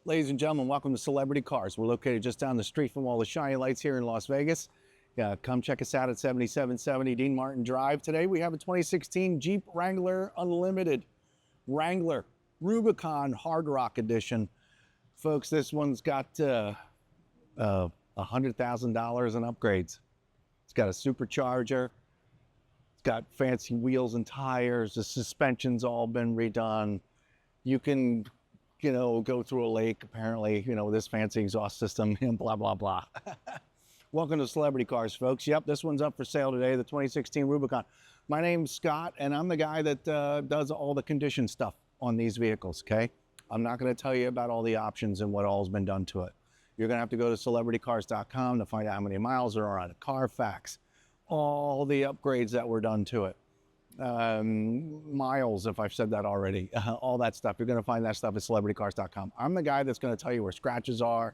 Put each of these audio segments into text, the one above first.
Ladies and gentlemen, welcome to Celebrity Cars. We're located just down the street from all the shiny lights here in Las Vegas. Come check us out at 7770 Dean Martin Drive. Today we have a 2016 Jeep Wrangler Unlimited. Wrangler Rubicon Hard Rock Edition. Folks, this one's got $100,000 in upgrades. It's got a supercharger. It's got fancy wheels and tires. The suspension's all been redone. You can go through a lake, apparently, with this fancy exhaust system, and blah, blah, blah. Welcome to Celebrity Cars, folks. Yep, this one's up for sale today, the 2016 Rubicon. My name's Scott, and I'm the guy that does all the condition stuff on these vehicles, okay? I'm not going to tell you about all the options and what all's been done to it. You're going to have to go to celebritycars.com to find out how many miles there are on it. Carfax, all the upgrades that were done to it. Miles, if I've said that already, all that stuff. You're going to find that stuff at celebritycars.com. I'm the guy that's going to tell you where scratches are,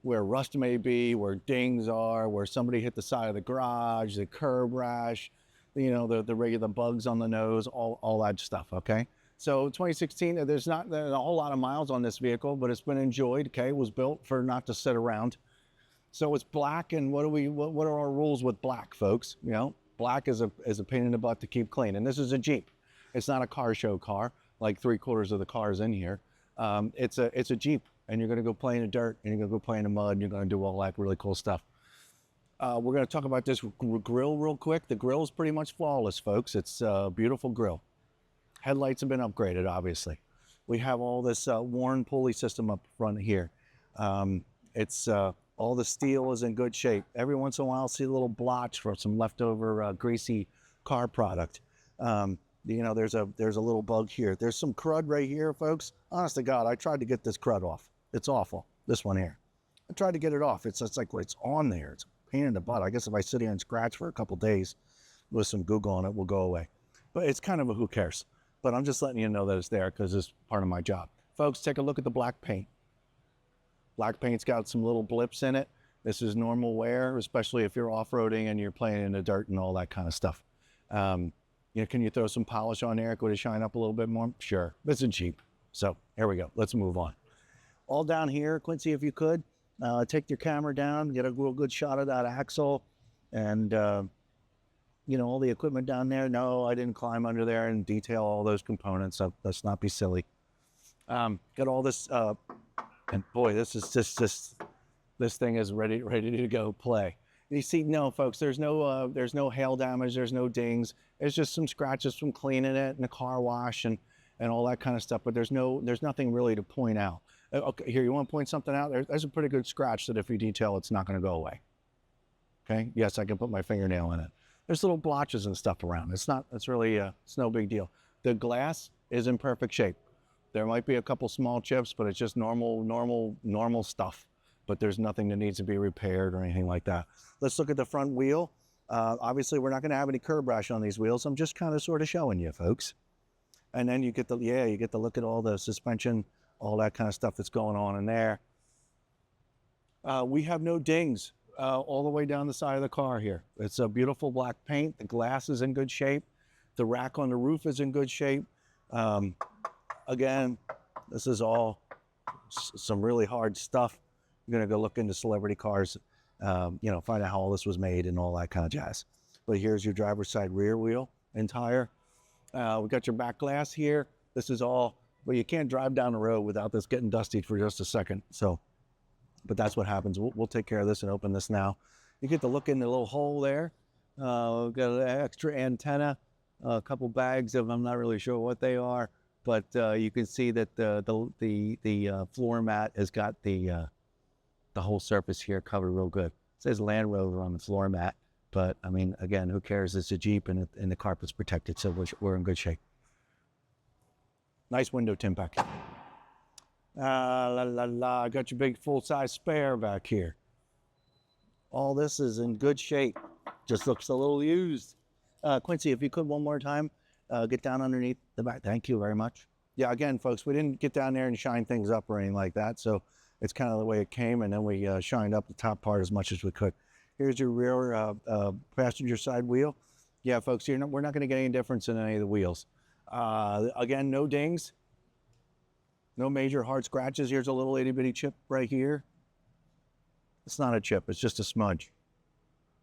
where rust may be, where dings are, where somebody hit the side of the garage, the curb rash, the regular bugs on the nose, all that stuff, okay? So 2016, there's not a whole lot of miles on this vehicle, but it's been enjoyed, okay? It was built for not to sit around. So it's black, and what are our rules with black, folks? Black is a pain in the butt to keep clean. And this is a Jeep. It's not a car show car, like 3/4 of the cars in here. It's a Jeep, and you're gonna go play in the dirt, and you're gonna go play in the mud, and you're gonna do all that really cool stuff. We're gonna talk about this grill real quick. The grill is pretty much flawless, folks. It's a beautiful grill. Headlights have been upgraded, obviously. We have all this worn pulley system up front here. All the steel is in good shape. Every once in a while, I'll see a little blotch from some leftover greasy car product. There's a little bug here. There's some crud right here, folks. Honest to God, I tried to get this crud off. It's awful, this one here. I tried to get it off. It's like it's on there. It's a pain in the butt. I guess if I sit here and scratch for a couple days with some goo on it, will go away. But it's kind of a who cares. But I'm just letting you know that it's there because it's part of my job. Folks, take a look at the black paint. Black paint's got some little blips in it. This is normal wear, especially if you're off-roading and you're playing in the dirt and all that kind of stuff. Can you throw some polish on there? Could it shine up a little bit more? Sure, it's a Jeep. So here we go, let's move on. All down here, Quincy, if you could, take your camera down, get a real good shot of that axle and all the equipment down there. No, I didn't climb under there and detail all those components, so let's not be silly. Got all this, and boy, this is this thing is ready to go play. You see, no, folks, there's no hail damage, there's no dings. It's just some scratches from cleaning it and a car wash and all that kind of stuff. But there's nothing really to point out. Okay, here, you want to point something out? There's a pretty good scratch that if you detail, it's not going to go away. Okay, yes, I can put my fingernail in it. There's little blotches and stuff around. It's no big deal. The glass is in perfect shape. There might be a couple small chips, but it's just normal stuff. But there's nothing that needs to be repaired or anything like that. Let's look at the front wheel. Obviously, we're not going to have any curb rash on these wheels. I'm just kind of sort of showing you, folks. And then you get to look at all the suspension, all that kind of stuff that's going on in there. We have no dings all the way down the side of the car here. It's a beautiful black paint. The glass is in good shape. The rack on the roof is in good shape. Again, this is all some really hard stuff. I'm going to go look into Celebrity Cars, find out how all this was made and all that kind of jazz. But here's your driver's side rear wheel and tire. We got your back glass here. This is all, well, you can't drive down the road without this getting dusty for just a second. So, but that's what happens. We'll take care of this and open this now. You get to look in the little hole there. We've got an extra antenna, a couple bags of, I'm not really sure what they are. But you can see that the floor mat has got the whole surface here covered real good. It says Land Rover on the floor mat, but I mean, again, who cares? It's a Jeep and the carpet's protected, so we're in good shape. Nice window tint back. I got your big full-size spare back here. All this is in good shape. Just looks a little used. Quincy, if you could one more time. Get down underneath the back. Thank you very much. Yeah, again, folks, we didn't get down there and shine things up or anything like that. So it's kind of the way it came. And then we shined up the top part as much as we could. Here's your rear passenger side wheel. Yeah, folks, we're not going to get any difference in any of the wheels. Again, no dings. No major hard scratches. Here's a little itty bitty chip right here. It's not a chip, it's just a smudge.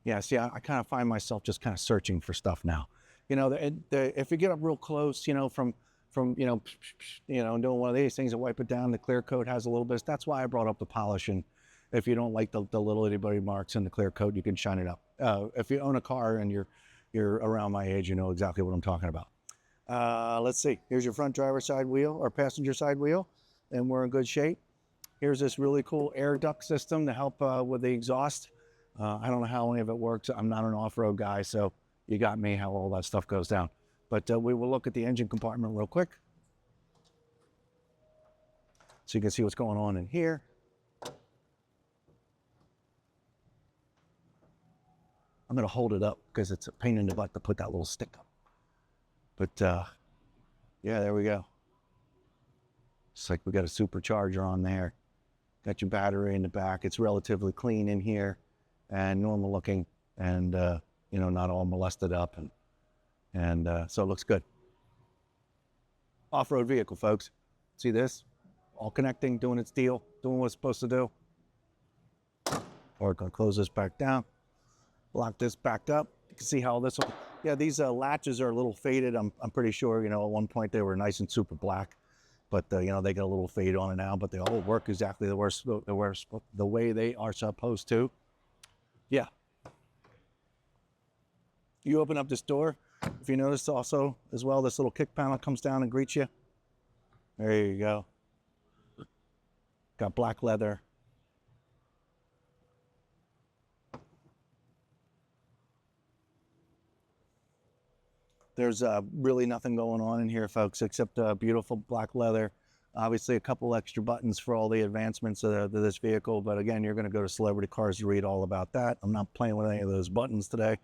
Yeah, see, I kind of find myself just kind of searching for stuff now. You know, if you get up real close, you know, from doing one of these things and wipe it down, the clear coat has a little bit. That's why I brought up the polish. And if you don't like the little itty bitty marks in the clear coat, you can shine it up. If you own a car and you're around my age, you know exactly what I'm talking about. Let's see. Here's your front driver's side wheel or passenger side wheel, and we're in good shape. Here's this really cool air duct system to help with the exhaust. I don't know how any of it works. I'm not an off-road guy, so you got me how all that stuff goes down. But we will look at the engine compartment real quick, so you can see what's going on in here. I'm going to hold it up because it's a pain in the butt to put that little stick up. But yeah, there we go. It's like we got a supercharger on there. Got your battery in the back. It's relatively clean in here and normal looking, and you know, not all molested up, and so it looks good. Off-road vehicle, folks. See this? All connecting, doing its deal, doing what it's supposed to do. We're gonna close this back down, lock this back up. You can see how this will, yeah, these latches are a little faded. I'm pretty sure, you know, at one point they were nice and super black, but you know, they got a little fade on it now, but they all work exactly the way they are supposed to. Yeah. You open up this door. If you notice also as well, this little kick panel comes down and greets you. There you go. Got black leather. There's really nothing going on in here, folks, except beautiful black leather. Obviously, a couple extra buttons for all the advancements of this vehicle. But again, you're going to go to Celebrity Cars to read all about that. I'm not playing with any of those buttons today.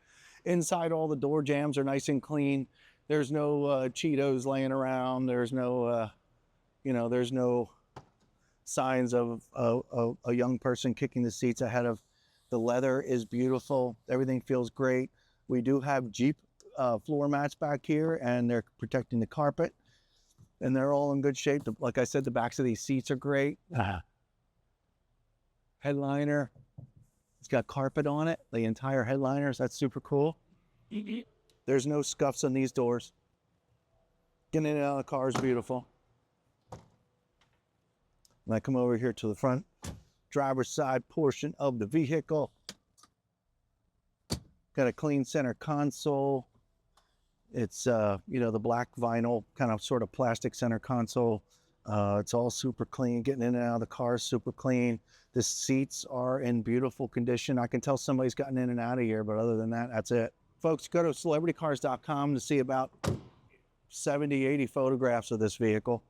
Inside, all the door jambs are nice and clean. There's no Cheetos laying around. There's no, you know, there's no signs of a young person kicking the seats ahead of. The leather is beautiful. Everything feels great. We do have Jeep floor mats back here, and they're protecting the carpet, and they're all in good shape. Like I said, the backs of these seats are great. Headliner, it's got carpet on it, the entire headliner, so that's super cool. There's no scuffs on these doors. Getting in and out of the car is beautiful. And I come over here to the front driver's side portion of the vehicle. Got a clean center console. It's, you know, the black vinyl kind of sort of plastic center console. It's all super clean. Getting in and out of the car is super clean. The seats are in beautiful condition. I can tell somebody's gotten in and out of here, but other than that, that's it. Folks, go to celebritycars.com to see about 70, 80 photographs of this vehicle.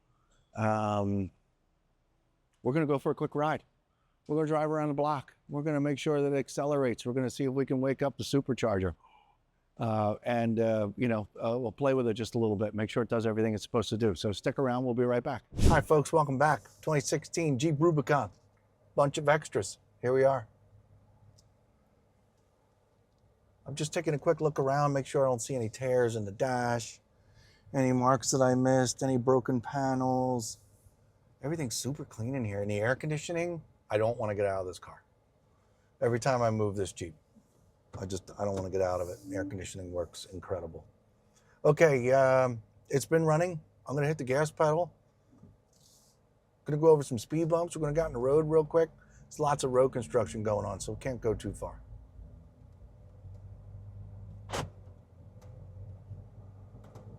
We're going to go for a quick ride. We're going to drive around the block. We're going to make sure that it accelerates. We're going to see if we can wake up the supercharger. You know, we'll play with it just a little bit, make sure it does everything it's supposed to do. So stick around, we'll be right back. All right, folks, welcome back. 2016 Jeep Rubicon, bunch of extras. Here we are. I'm just taking a quick look around, make sure I don't see any tears in the dash, any marks that I missed, any broken panels. Everything's super clean in here. And the air conditioning, I don't want to get out of this car. Every time I move this Jeep, I don't want to get out of it. Air conditioning works incredible. Okay, it's been running. I'm going to hit the gas pedal. Going to go over some speed bumps. We're going to get on the road real quick. There's lots of road construction going on, so we can't go too far.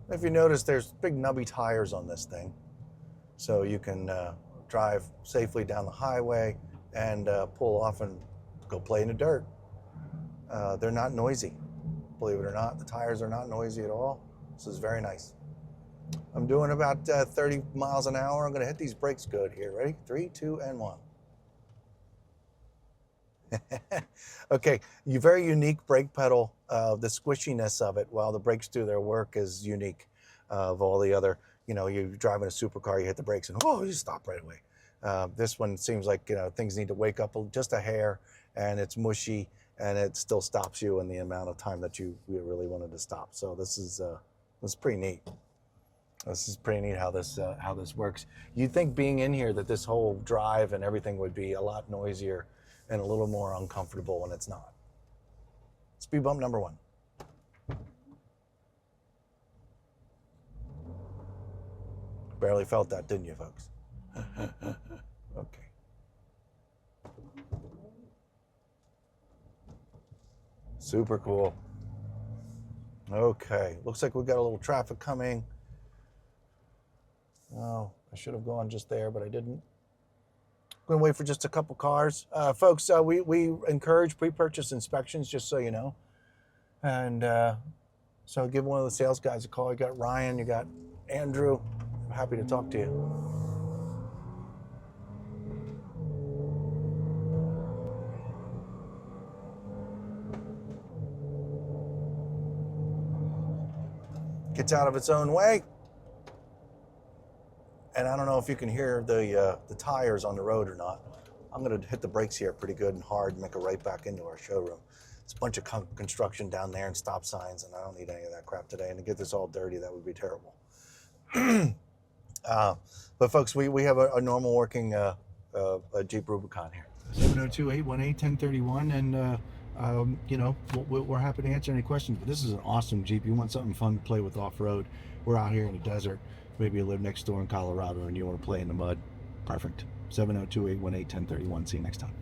If you notice, there's big nubby tires on this thing, so you can drive safely down the highway and pull off and go play in the dirt. They're not noisy, believe it or not. The tires are not noisy at all. This is very nice. I'm doing about 30 miles an hour. I'm going to hit these brakes good here. Ready? 3, 2, and 1. Okay, very unique brake pedal. The squishiness of it while the brakes do their work is unique of all the other, you know, you're driving a supercar, you hit the brakes and oh, you stop right away. This one seems like, you know, things need to wake up just a hair, and it's mushy, and it still stops you in the amount of time that you really wanted to stop. So this is pretty neat. This is pretty neat how this works. You'd think being in here that this whole drive and everything would be a lot noisier and a little more uncomfortable when it's not. Speed bump number 1. Barely felt that, didn't you, folks? Okay. Super cool. Okay, looks like we've got a little traffic coming. Oh, I should have gone just there, but I didn't. I'm gonna wait for just a couple cars. Folks, we encourage pre-purchase inspections, just so you know. And so give one of the sales guys a call. You got Ryan, you got Andrew. I'm happy to talk to you. Gets out of its own way. And I don't know if you can hear the tires on the road or not. I'm gonna hit the brakes here pretty good and hard and make a right back into our showroom. It's a bunch of construction down there and stop signs, and I don't need any of that crap today. And to get this all dirty, that would be terrible. But folks, we have a normal working Jeep Rubicon here. 702-818-1031, and you know, we're happy to answer any questions. But this is an awesome Jeep. You want something fun to play with off-road. We're out here in the desert. Maybe you live next door in Colorado and you want to play in the mud. Perfect. 702-818-1031. See you next time.